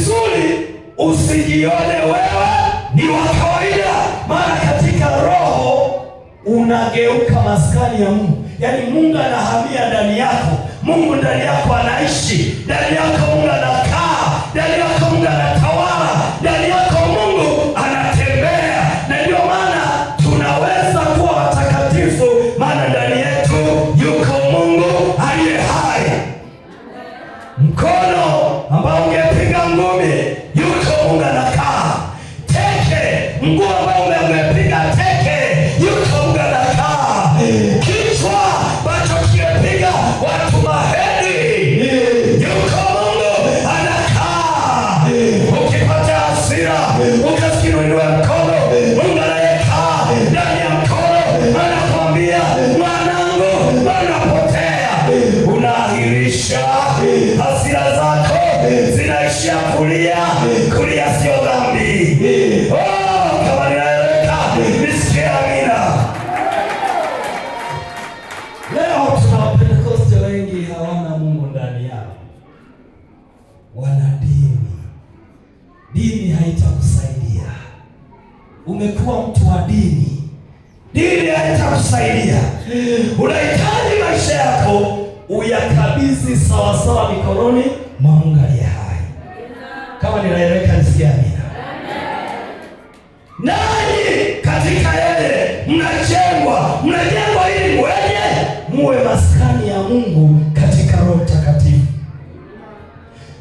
vizuri usijione wewe ni wa kawaida, maana katika roho unageuka maskani ya Mungu. Yaani Mungu anahamia ndani yako, Mungu ndani yako anaishi, ndani yako Mungu anakaa, ndani yako Mungu anatawala, ndani yako Mungu anatembea. Na ndio maana tunaweza kuwa watakatifu, maana ndani yetu yuko Mungu aliye hai. Mkono ambao ungepiga ngumi, yuko Mungu anakaa. Teke, mguu ambao ungepiga teke, yuko Mungu anakaa. Kichwa ambacho kingepiga watu mahedi, yuko Mungu anakaa. Ukipata hasira, ukasikia uinue mkono, Mungu anayekaa ndani ya mkono anakuambia, mwanangu, unapotea. Unaahirisha hasira zako, zinaishia kulia. Kulia sio dhambi. Kama ninaeleka, nisikie amina. Leo tuna Wapentekoste wengi hawana Mungu ndani yao, wana dini. Dini haitakusaidia. Umekuwa mtu wa dini, dini haitakusaidia. Unahitaji maisha yako uyakabidhi sawasawa mikononi mwa Mungu aliye hai. Kama ninaeleweka, nisikie amina. Nanyi katika yeye mnajengwa ili muwe maskani ya Mungu katika Roho Mtakatifu.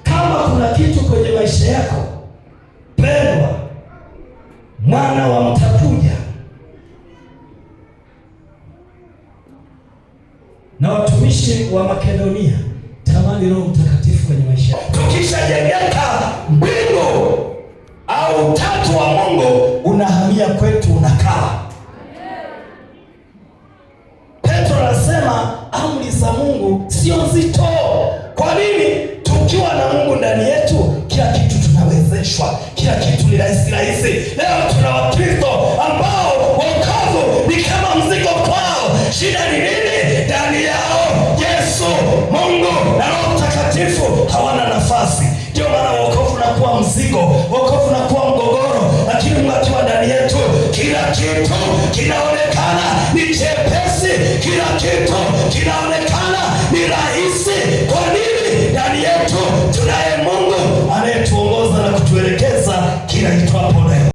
Kama kuna kitu kwenye maisha yako pendwa, mwana wa mtakuja na watumishi wa Makedonia, tamani Roho Mtakatifu kwenye maisha yako. Tukishajengeka mbingu au utatu wa Mungu unahamia kwetu, unakaa. Petro anasema amri za Mungu sio nzito. Kwa nini? Tukiwa na Mungu ndani yetu, kila kitu tunawezeshwa, kila kitu ni rahisi. Leo tuna Wakristo ambao wokovu ni kama mzigo kwao. Shida ni nini? Ndani yao Yesu, Mungu na Roho Mtakatifu hawana nafasi. Ndio maana wokovu unakuwa mzigo, wokovu unakuwa mgogoro. Lakini Mungu akiwa ndani yetu, kila kitu kinaonekana ni chepesi, kila kitu kinaonekana